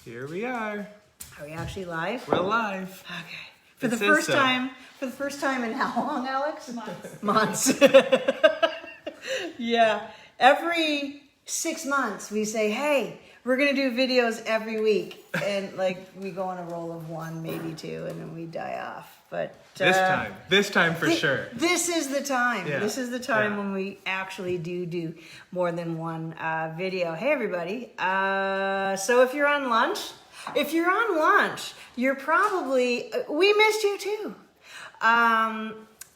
Here we are. Are we actually live? We're live. Okay. For the first time in how long, Alex? Months. Yeah. Every 6 months we say, hey, we're going to do videos every week. And like we go on a roll of one, maybe two, and then we die off. But this time for sure. This is the time. Yeah. This is the time when we actually do more than one video. Hey, everybody. So if you're on lunch, you're probably, we missed you too.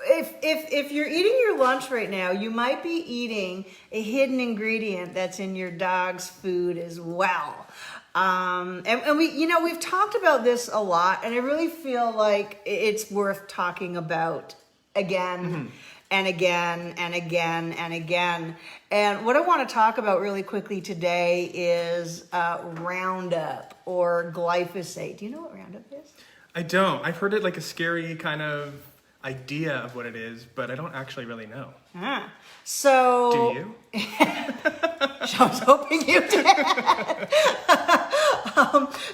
If you're eating your lunch right now, you might be eating a hidden ingredient that's in your dog's food as well. And we've talked about this a lot, and I really feel like it's worth talking about again and again and again and again. And what I want to talk about really quickly today is Roundup or glyphosate. Do you know what Roundup is? I don't. I've heard it like a scary kind of idea of what it is, but I don't actually really know. So do you? I was hoping you did.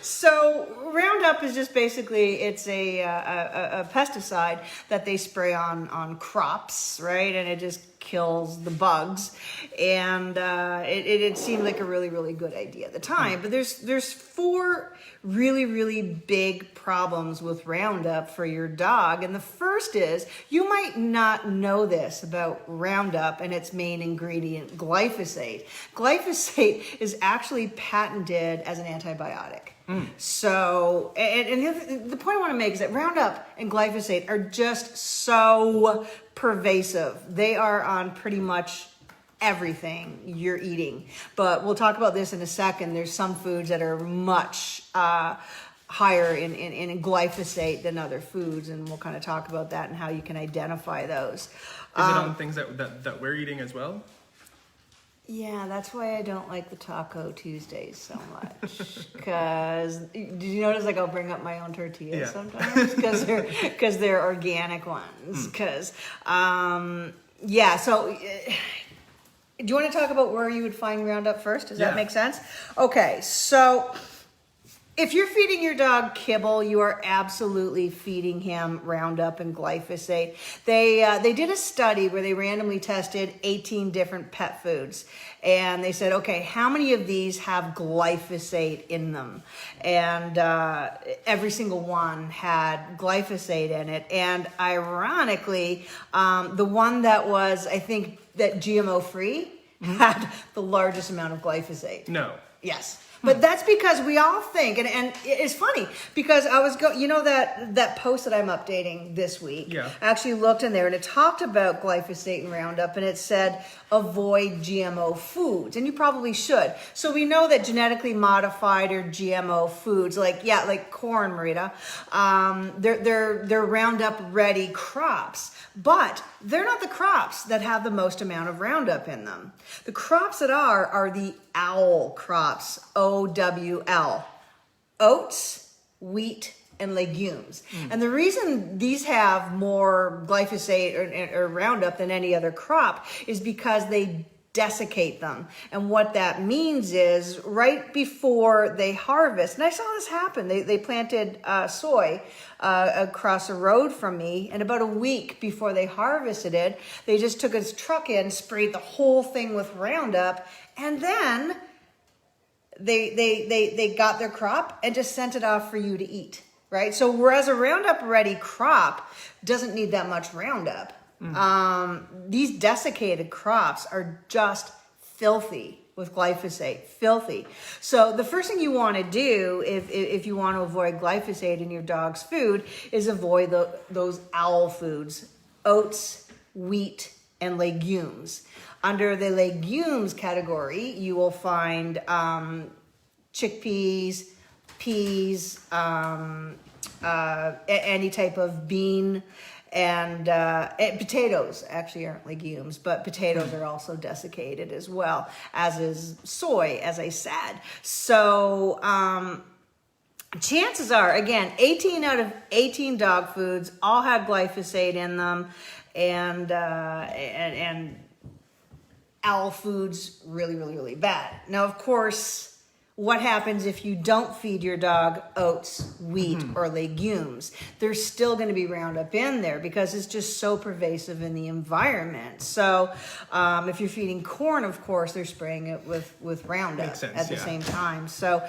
So Roundup is just basically, it's a pesticide that they spray on crops, right? And it just kills the bugs. And it seemed like a really, really good idea at the time. But there's four really big problems with Roundup for your dog. And the first is, you might not know this about Roundup and its main ingredient, glyphosate. Glyphosate is actually patented as an antibiotic. So, and the point I want to make is that Roundup and glyphosate are just so pervasive. They are on pretty much everything you're eating. But we'll talk about this in a second. There's some foods that are much higher in glyphosate than other foods, and we'll kind of talk about that and how you can identify those. Is it on things that we're eating as well? Yeah, that's why I don't like the Taco Tuesdays so much. Because did you notice, like, I'll bring up my own tortillas sometimes because they're organic ones. Because so do you want to talk about where you would find Roundup first? Does that make sense? Okay, so if you're feeding your dog kibble, you are absolutely feeding him Roundup and glyphosate. They did a study where they randomly tested 18 different pet foods. And they said, okay, how many of these have glyphosate in them? And every single one had glyphosate in it. And ironically, the one that was, I think, that GMO-free had the largest amount of glyphosate. No. Yes. But that's because we all think, and it's funny because I was that post that I'm updating this week. Yeah. I actually looked in there and it talked about glyphosate and Roundup, and it said avoid GMO foods, and you probably should. So we know that genetically modified or GMO foods, like corn, Marita, they're Roundup ready crops, but they're not the crops that have the most amount of Roundup in them. The crops that are the OWL crops, OWL, oats, wheat, and legumes. And the reason these have more glyphosate or Roundup than any other crop is because they desiccate them. And what that means is right before they harvest, and I saw this happen, they planted soy across a road from me, and about a week before they harvested it, they just took a truck in, sprayed the whole thing with Roundup, and then they got their crop and just sent it off for you to eat, right? So whereas a Roundup ready crop doesn't need that much Roundup, these desiccated crops are just filthy with glyphosate, filthy. So the first thing you want to do if you want to avoid glyphosate in your dog's food is avoid those OWL foods, oats, wheat, and legumes. Under the legumes category, you will find chickpeas, peas, any type of bean, and potatoes actually aren't legumes, but potatoes are also desiccated as well, as is soy, as I said. So chances are, again, 18 out of 18 dog foods all have glyphosate in them, and owl foods really bad. Now, of course, what happens if you don't feed your dog oats, wheat, or legumes? There's still going to be Roundup in there because it's just so pervasive in the environment. So if you're feeding corn, of course, they're spraying it with Roundup at the same time. So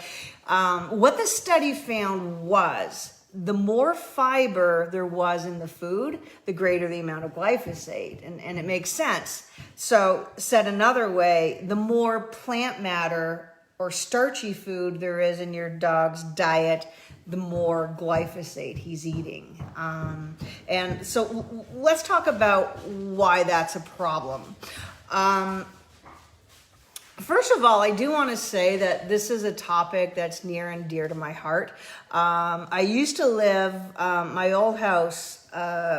what the study found was the more fiber there was in the food, the greater the amount of glyphosate. And it makes sense. So said another way, the more plant matter or starchy food there is in your dog's diet, the more glyphosate he's eating. And so let's talk about why that's a problem. First of all, I do want to say that this is a topic that's near and dear to my heart. I used to live, my old house,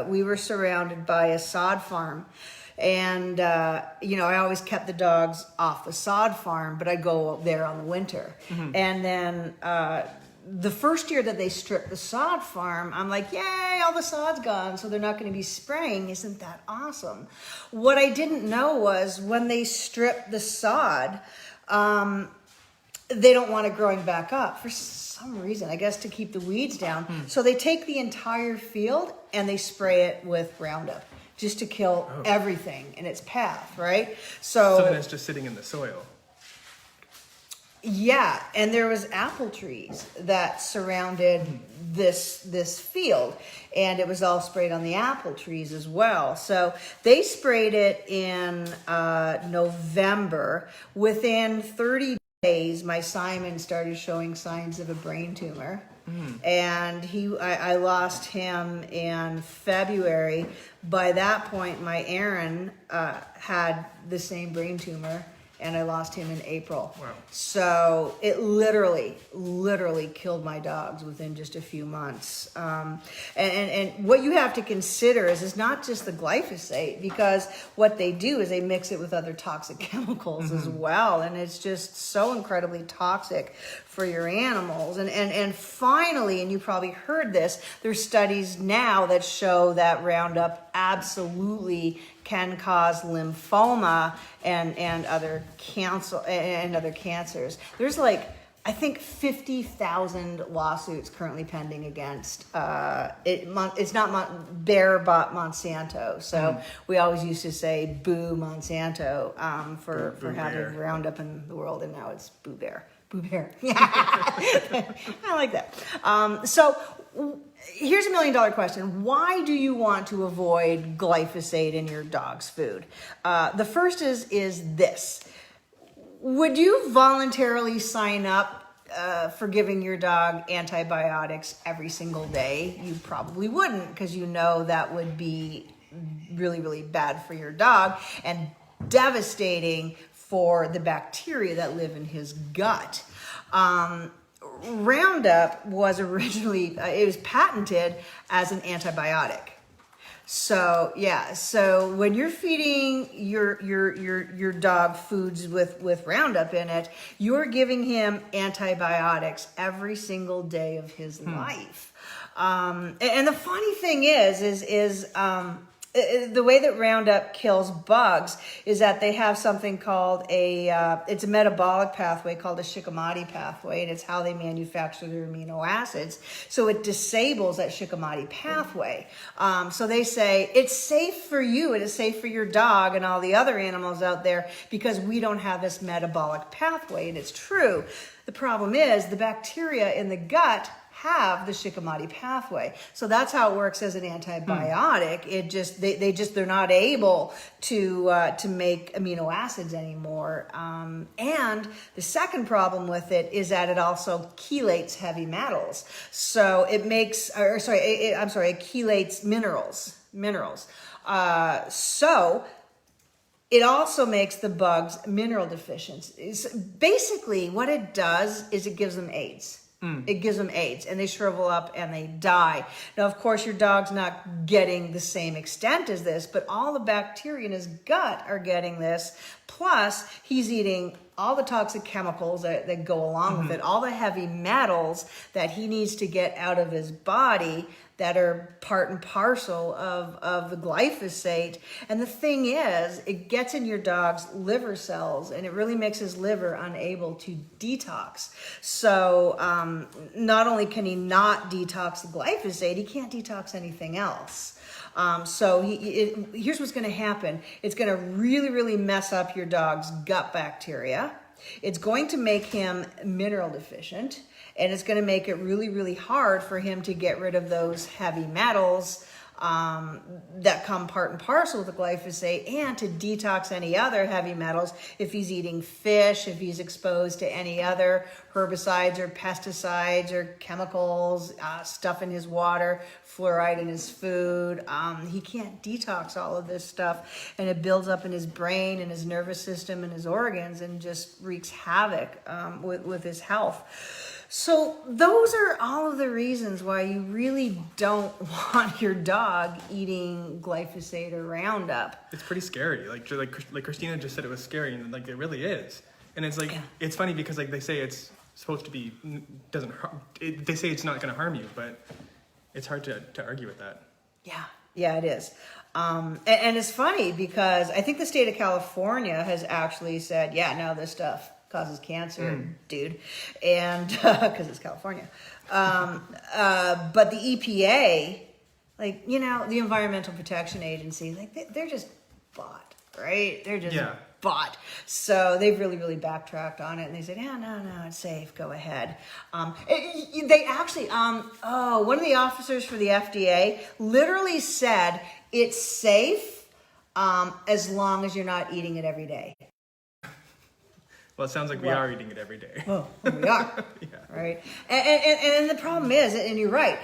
we were surrounded by a sod farm. And, I always kept the dogs off the sod farm, but I'd go there on the winter. And then the first year that they stripped the sod farm, I'm like, yay, all the sod's gone, so they're not going to be spraying. Isn't that awesome? What I didn't know was when they strip the sod, they don't want it growing back up for some reason, I guess to keep the weeds down. So they take the entire field and they spray it with Roundup, just to kill everything in its path, right? So then it's just sitting in the soil. Yeah, and there was apple trees that surrounded this field, and it was all sprayed on the apple trees as well. So they sprayed it in November. Within 30 days, my Simon started showing signs of a brain tumor. And I lost him in February. By that point, my Aaron had the same brain tumor, and I lost him in April. Wow. So it literally killed my dogs within just a few months. And what you have to consider is it's not just the glyphosate, because what they do is they mix it with other toxic chemicals as well. And it's just so incredibly toxic for your animals. And finally, and you probably heard this, there's studies now that show that Roundup absolutely can cause lymphoma and other cancers. There's I think 50,000 lawsuits currently pending against it's not Bayer bought Monsanto. So we always used to say boo Monsanto for having Roundup in the world, and now it's boo Bayer. Boo Bear. I like that. So here's $1 million question. Why do you want to avoid glyphosate in your dog's food? The first is this. Would you voluntarily sign up for giving your dog antibiotics every single day? You probably wouldn't, because you know that would be really, really bad for your dog and devastating for the bacteria that live in his gut. Roundup was originally, it was patented as an antibiotic. So when you're feeding your dog foods with Roundup in it, you're giving him antibiotics every single day of his life. And the funny thing is the way that Roundup kills bugs is that they have something called it's a metabolic pathway called the Shikimadi pathway, and it's how they manufacture their amino acids. So it disables that Shikimadi pathway. So they say it's safe for you, it is safe for your dog and all the other animals out there because we don't have this metabolic pathway, and it's true. The problem is the bacteria in the gut have the Shikimadi pathway. So that's how it works as an antibiotic. It just they're not able to make amino acids anymore. And the second problem with it is that it also chelates heavy metals. So it makes it chelates minerals. So it also makes the bugs mineral deficient. Basically, what it does is it gives them AIDS. It gives them AIDS, and they shrivel up and they die. Now, of course, your dog's not getting the same extent as this, but all the bacteria in his gut are getting this. Plus, he's eating all the toxic chemicals that go along with it, all the heavy metals that he needs to get out of his body that are part and parcel of the glyphosate. And the thing is, it gets in your dog's liver cells and it really makes his liver unable to detox. So not only can he not detox the glyphosate, he can't detox anything else. So here's what's going to happen. It's going to really, really mess up your dog's gut bacteria. It's going to make him mineral deficient, and it's going to make it really, really hard for him to get rid of those heavy metals that come part and parcel with the glyphosate, and to detox any other heavy metals if he's eating fish, if he's exposed to any other herbicides or pesticides or chemicals, stuff in his water, fluoride in his food. He can't detox all of this stuff, and it builds up in his brain and his nervous system and his organs and just wreaks havoc with his health. So those are all of the reasons why you really don't want your dog eating glyphosate or Roundup. It's pretty scary. Like Christina just said, it was scary, and like it really is. And it's like it's funny because like they say it's supposed to be doesn't harm. They say it's not going to harm you, but it's hard to argue with that. Yeah, it is. And it's funny because I think the state of California has actually said, no, this stuff causes cancer, dude, and because it's California. But the EPA, the Environmental Protection Agency, they're just bought, right? They're just bought. So they've really, really backtracked on it, and they said, no, it's safe. Go ahead. They actually, one of the officers for the FDA literally said it's safe as long as you're not eating it every day. Well, it sounds like we are eating it every day. Well, we are, right? And the problem is, and you're right,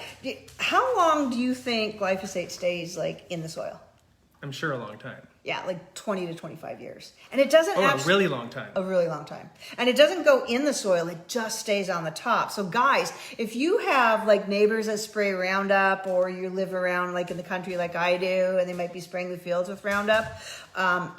how long do you think glyphosate stays in the soil? I'm sure a long time. Yeah, 20 to 25 years. And it doesn't a really long time. A really long time. And it doesn't go in the soil, it just stays on the top. So guys, if you have neighbors that spray Roundup, or you live around in the country like I do, and they might be spraying the fields with Roundup, and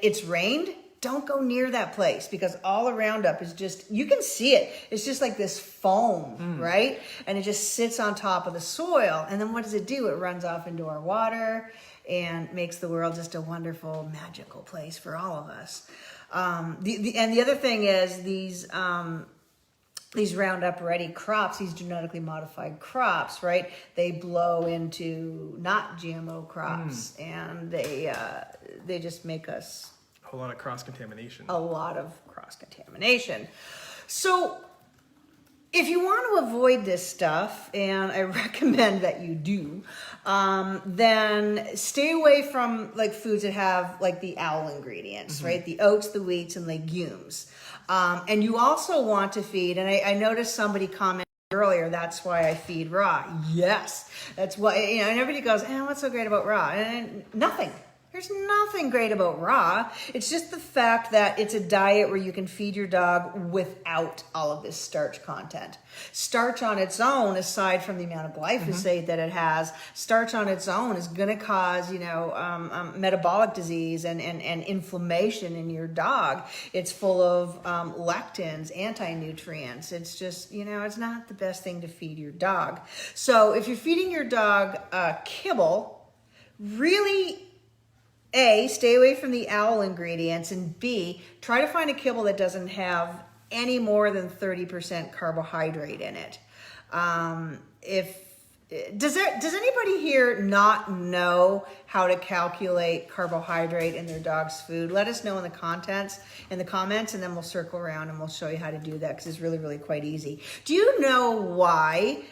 it's rained, don't go near that place, because all the Roundup is just, you can see it. It's just like this foam, right? And it just sits on top of the soil. And then what does it do? It runs off into our water and makes the world just a wonderful, magical place for all of us. And the other thing is these Roundup ready crops, these genetically modified crops, right? They blow into not GMO crops, and they just make us a lot of cross-contamination. A lot of cross-contamination. So if you want to avoid this stuff, and I recommend that you do, then stay away from foods that have the owl ingredients, right? The oats, the wheats, and legumes. And you also want to feed, and I noticed somebody commented earlier, that's why I feed raw. Yes, that's why, and everybody goes, what's so great about raw? And nothing. There's nothing great about raw. It's just the fact that it's a diet where you can feed your dog without all of this starch content. Starch on its own, aside from the amount of glyphosate that it has, starch on its own is going to cause, metabolic disease and inflammation in your dog. It's full of lectins, anti-nutrients. It's just, it's not the best thing to feed your dog. So if you're feeding your dog kibble, really, A, stay away from the owl ingredients, and B, try to find a kibble that doesn't have any more than 30% carbohydrate in it. Does anybody here not know how to calculate carbohydrate in their dog's food? Let us know in the comments, and then we'll circle around and we'll show you how to do that, because it's really, really quite easy. Do you know why?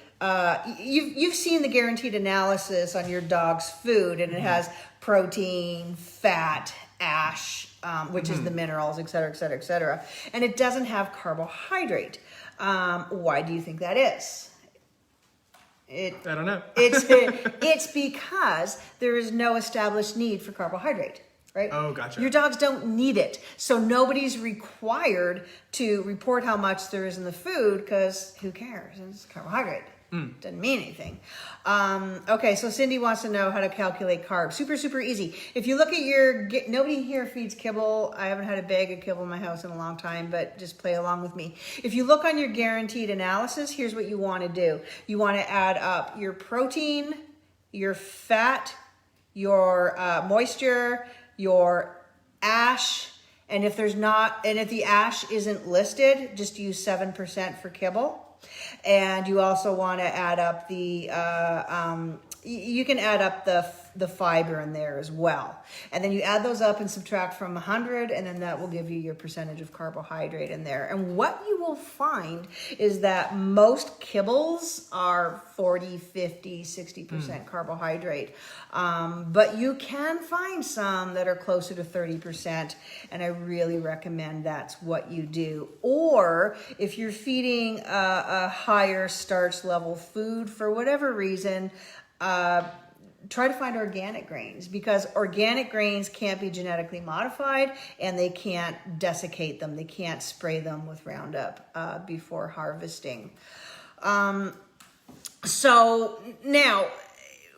You've seen the guaranteed analysis on your dog's food, and it has protein, fat, ash, which is the minerals, et cetera, et cetera, et cetera. And it doesn't have carbohydrate. Why do you think that is? I don't know. It's because there is no established need for carbohydrate. Right? Oh, gotcha. Your dogs don't need it. So nobody's required to report how much there is in the food, because who cares? It's carbohydrate. Doesn't mean anything. Okay, so Cindy wants to know how to calculate carbs. Super, super easy. If you look at nobody here feeds kibble. I haven't had a bag of kibble in my house in a long time, but just play along with me. If you look on your guaranteed analysis, here's what you want to do. You want to add up your protein, your fat, your moisture, your ash, and if the ash isn't listed, just use 7% for kibble. And you also want to add up you can add up the fiber in there as well. And then you add those up and subtract from 100, and then that will give you your percentage of carbohydrate in there. And what you will find is that most kibbles are 40, 50, 60% carbohydrate. But you can find some that are closer to 30%, and I really recommend that's what you do. Or if you're feeding a higher starch level food for whatever reason, try to find organic grains, because organic grains can't be genetically modified and they can't desiccate them. They can't spray them with Roundup before harvesting. So now,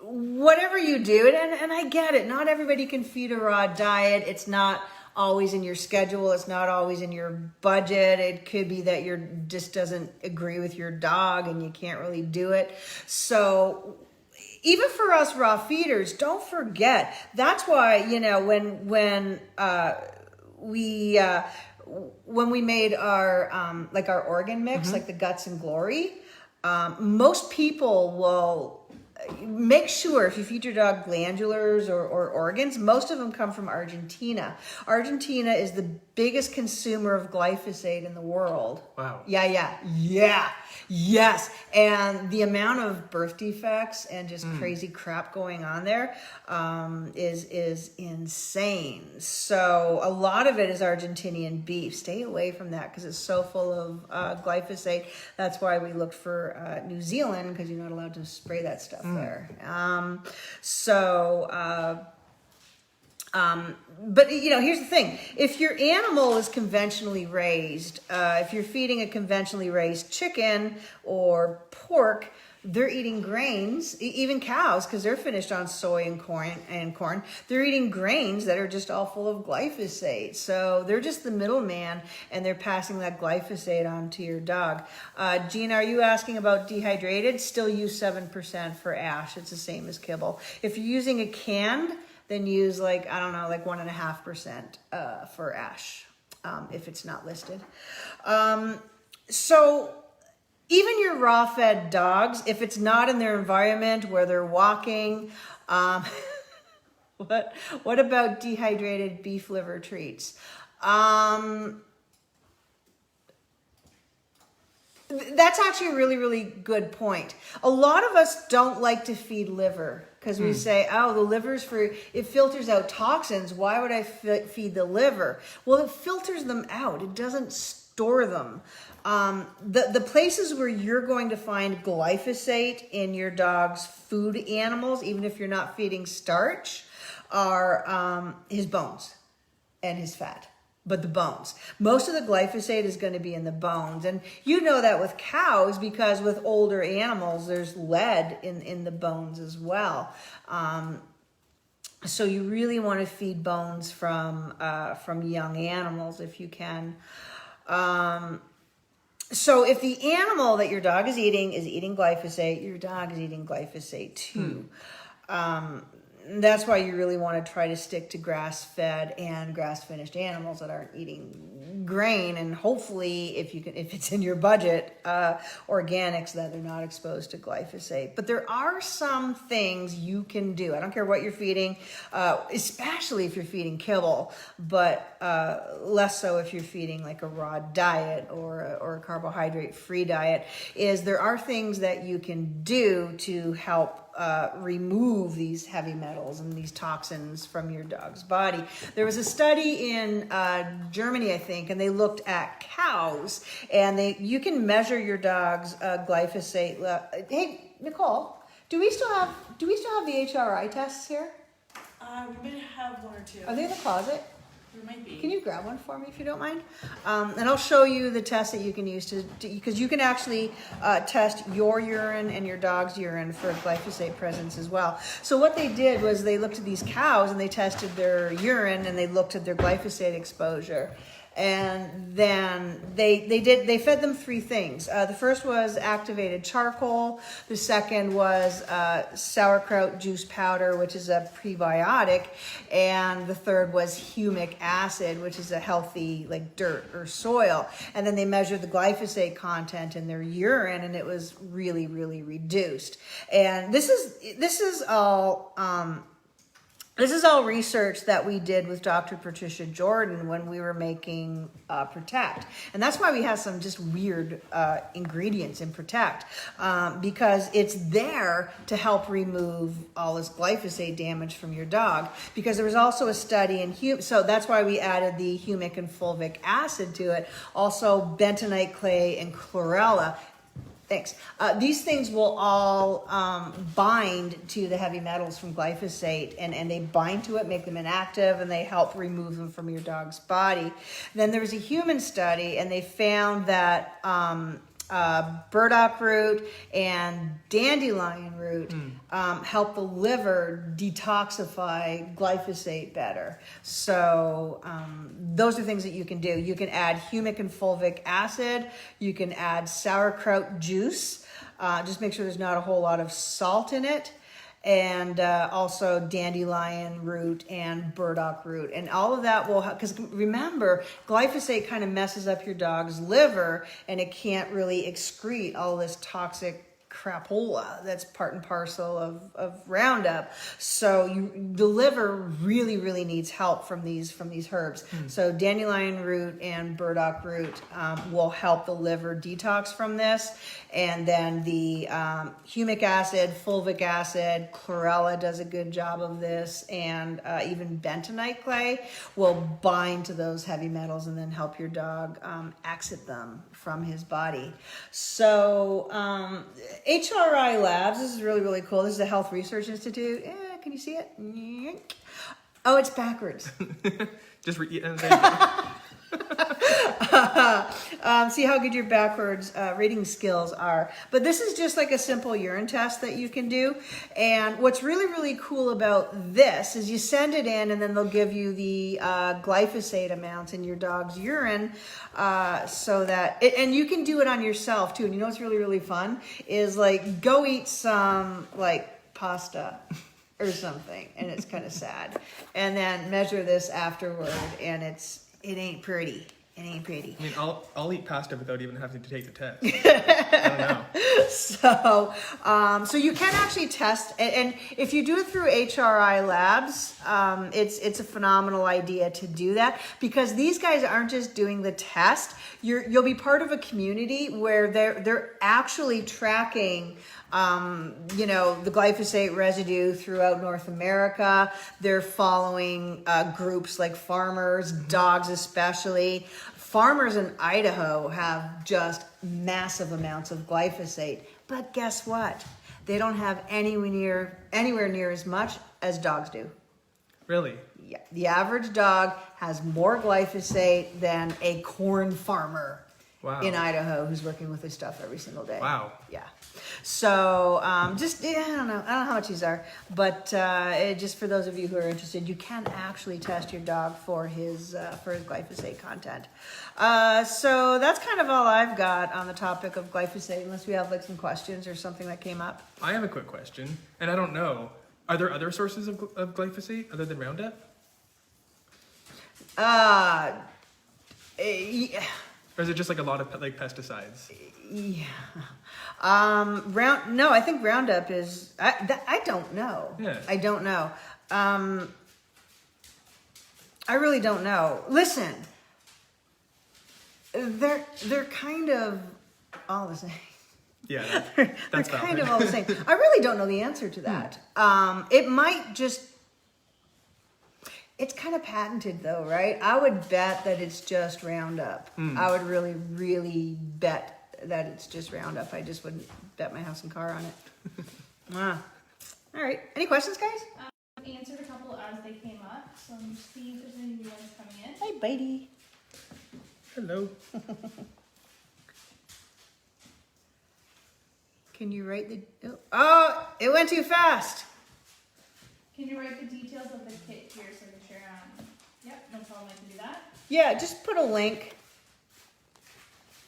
whatever you do, and I get it, not everybody can feed a raw diet. It's not always in your schedule. It's not always in your budget. It could be that just doesn't agree with your dog and you can't really do it. So even for us raw feeders, don't forget. That's why, when we made our our organ mix, like the guts and glory, most people will make sure if you feed your dog glandulars or organs, most of them come from Argentina. Argentina is the biggest consumer of glyphosate in the world. Wow. Yes. And the amount of birth defects and just crazy crap going on there is insane. So a lot of it is Argentinian beef. Stay away from that because it's so full of glyphosate. That's why we looked for New Zealand, because you're not allowed to spray that stuff there. But here's the thing. If your animal is conventionally raised, if you're feeding a conventionally raised chicken or pork, they're eating grains, even cows, because they're finished on soy and corn. They're eating grains that are just all full of glyphosate. So they're just the middleman, and they're passing that glyphosate on to your dog. Gina, are you asking about dehydrated? Still use 7% for ash. It's the same as kibble. If you're using a canned, then use 1.5% for ash, if it's not listed. So even your raw fed dogs, if it's not in their environment where they're walking, what about dehydrated beef liver treats? That's actually a really, really good point. A lot of us don't like to feed liver because we say, the liver's it filters out toxins. Why would I feed the liver? Well, it filters them out. It doesn't store them. The places where you're going to find glyphosate in your dog's food animals, even if you're not feeding starch, are his bones and his fat. But the bones. Most of the glyphosate is going to be in the bones. And you know that with cows, because with older animals, there's lead in the bones as well. So you really want to feed bones from young animals if you can. So if the animal that your dog is eating glyphosate, your dog is eating glyphosate too. That's why you really want to try to stick to grass-fed and grass-finished animals that aren't eating grain, and hopefully, if it's in your budget, organics that they're not exposed to glyphosate. But there are some things you can do. I don't care what you're feeding, especially if you're feeding kibble, but less so if you're feeding like a raw diet or a carbohydrate-free diet. There are things that you can do to help remove these heavy metals and these toxins from your dog's body. There was a study in Germany, I think, and they looked at cows, and you can measure your dog's glyphosate. Hey, Nicole, do we still have the HRI tests here? We may have one or two. Are they in the closet? There might be. Can you grab one for me if you don't mind? And I'll show you the test that you can use because you can actually test your urine and your dog's urine for glyphosate presence as well. So what they did was they looked at these cows and they tested their urine and they looked at their glyphosate exposure. And then they fed them 3 things. The first was activated charcoal. The second was sauerkraut juice powder, which is a prebiotic. And the third was humic acid, which is a healthy like dirt or soil. And then they measured the glyphosate content in their urine, and it was really, really reduced. And this is all research that we did with Dr. Patricia Jordan when we were making Protect. And that's why we have some just weird ingredients in Protect, because it's there to help remove all this glyphosate damage from your dog. Because there was also a study in so that's why we added the humic and fulvic acid to it. Also bentonite clay and chlorella. Thanks. These things will all bind to the heavy metals from glyphosate, and they bind to it, make them inactive, and they help remove them from your dog's body. Then there was a human study, and they found that burdock root and dandelion root help the liver detoxify glyphosate better. So those are things that you can do. You can add humic and fulvic acid. You can add sauerkraut juice. Just make sure there's not a whole lot of salt in it. And also dandelion root and burdock root. And all of that will help, because remember, glyphosate kind of messes up your dog's liver and it can't really excrete all this toxic crapola that's part and parcel of Roundup. So the liver really, really needs help from these herbs. So dandelion root and burdock root will help the liver detox from this. And then the humic acid, fulvic acid, chlorella does a good job of this, and even bentonite clay will bind to those heavy metals and then help your dog exit them from his body. So HRI Labs, this is really, really cool. This is a Health Research Institute. Can you see it? Oh, it's backwards. Just see how good your backwards reading skills are. But this is just like a simple urine test that you can do. And what's really, really cool about this is you send it in and then they'll give you the glyphosate amounts in your dog's urine so that, and you can do it on yourself too. And you know what's really, really fun is like go eat some like pasta or something, and it's kind of sad. And then measure this afterward, and it ain't pretty. It ain't pretty. I mean, I'll eat pasta without even having to take the test. I don't know. So you can actually test, and if you do it through HRI Labs, it's a phenomenal idea to do that, because these guys aren't just doing the test. You'll be part of a community where they're actually tracking the glyphosate residue throughout North America. They're following groups like farmers, dogs especially. Farmers in Idaho have just massive amounts of glyphosate. But guess what? They don't have anywhere near as much as dogs do. Really? Yeah. The average dog has more glyphosate than a corn farmer. Wow. In Idaho who's working with this stuff every single day. Wow. Yeah. So I don't know how much these are, but just for those of you who are interested, you can actually test your dog for his glyphosate content. So that's kind of all I've got on the topic of glyphosate, unless we have like some questions or something that came up. I have a quick question, and I don't know. Are there other sources of glyphosate other than Roundup? Yeah. Or is it just like a lot of like pesticides? Yeah. No, I think Roundup is. I don't know. Yeah. I don't know. I really don't know. Listen, they're kind of all the same. Yeah, they're kind of all the same. I really don't know the answer to that. It might just. It's kind of patented though, right? I would bet that it's just Roundup. I would really, really bet that it's just Roundup. I just wouldn't bet my house and car on it. All right. Any questions, guys? Answered a couple as they came up. so I'm just seeing if there's any new ones coming in. Hi, Bitey. Hello. Can you write the... Oh, it went too fast. Can you write the details of the kit to your signature? Yep, no problem, I can do that. Yeah, just put a link.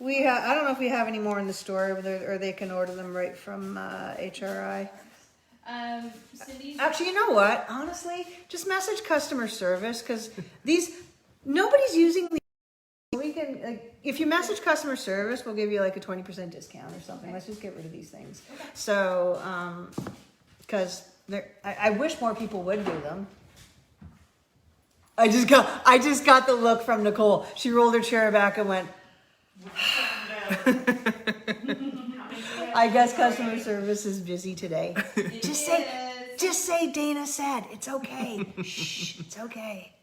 I don't know if we have any more in the store, or they can order them right from HRI. Cindy's... Actually, you know what? Honestly, just message customer service, because nobody's using these. We can, if you message customer service, we'll give you like a 20% discount or something. Okay. Let's just get rid of these things. Okay. So, because I wish more people would do them. I just got the look from Nicole. She rolled her chair back and went. I guess customer service is busy today. Just say Dana said. It's okay. Shh, it's okay.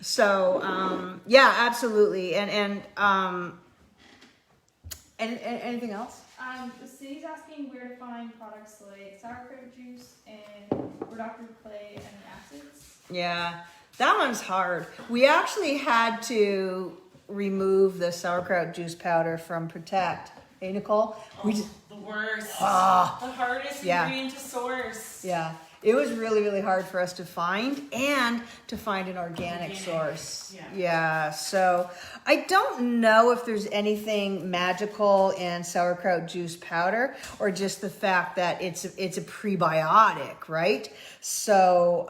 So, yeah, absolutely. And anything else? Cindy's asking where to find products like sauerkraut juice and reductive clay and acids. Yeah, that one's hard. We actually had to remove the sauerkraut juice powder from Protect. Hey, Nicole? The worst. The hardest ingredient to source. Yeah. It was really, really hard for us to find and to find an organic source. Yeah. So I don't know if there's anything magical in sauerkraut juice powder or just the fact that it's a prebiotic, right? So,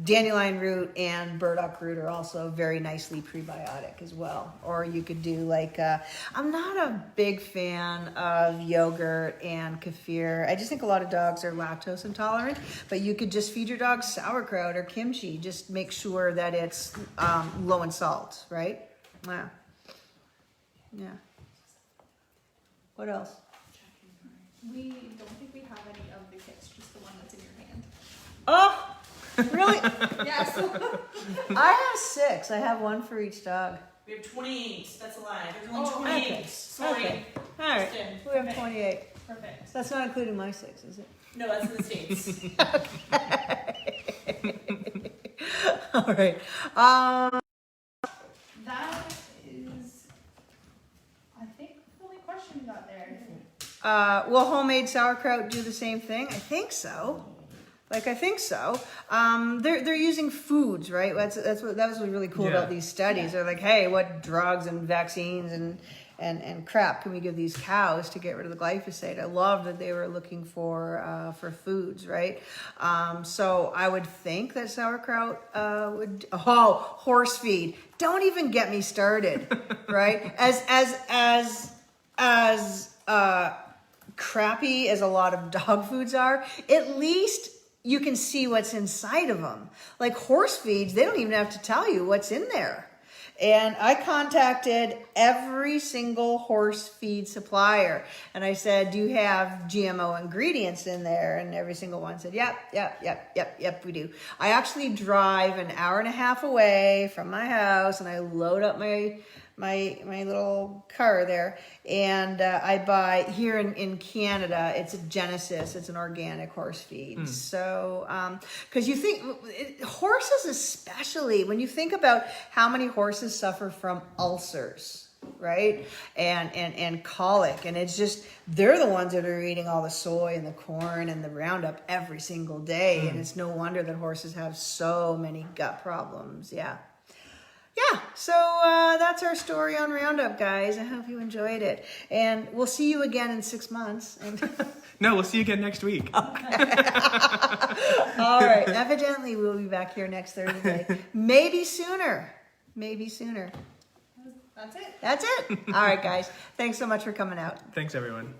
dandelion root and burdock root are also very nicely prebiotic as well. Or you could do like, I'm not a big fan of yogurt and kefir. I just think a lot of dogs are lactose intolerant, but you could just feed your dog sauerkraut or kimchi. Just make sure that it's low in salt, right? Yeah. Yeah. What else? We don't think we have any of the kits, just the one that's in your hand. Oh, really? Yes. I have 6. I have one for each dog. We have 28. That's a lie. There's only 28. Okay. Sorry. Okay. All right. We have 28. Perfect. That's not including my 6, is it? No, that's in the States. All right. That is, I think, the only question we got there. Will homemade sauerkraut do the same thing? I think so. I think so. They're using foods, right? That was really cool about these studies. They're like, hey, what drugs and vaccines and crap can we give these cows to get rid of the glyphosate? I love that they were looking for foods, right? So I would think that sauerkraut would. Oh, horse feed. Don't even get me started, right? As crappy as a lot of dog foods are, at least you can see what's inside of them. Like horse feeds, they don't even have to tell you what's in there. And I contacted every single horse feed supplier and I said, do you have GMO ingredients in there? And every single one said, yep, we do. I actually drive an hour and a half away from my house and I load up my little car there, and I buy here in Canada. It's a Genesis. It's an organic horse feed. So, because you think horses, especially when you think about how many horses suffer from ulcers, right, and colic, and it's just they're the ones that are eating all the soy and the corn and the Roundup every single day, and it's no wonder that horses have so many gut problems. Yeah, so that's our story on Roundup, guys. I hope you enjoyed it. And we'll see you again in 6 months. No, we'll see you again next week. Okay. All right. Evidently, we'll be back here next Thursday. Maybe sooner. That's it. All right, guys. Thanks so much for coming out. Thanks, everyone.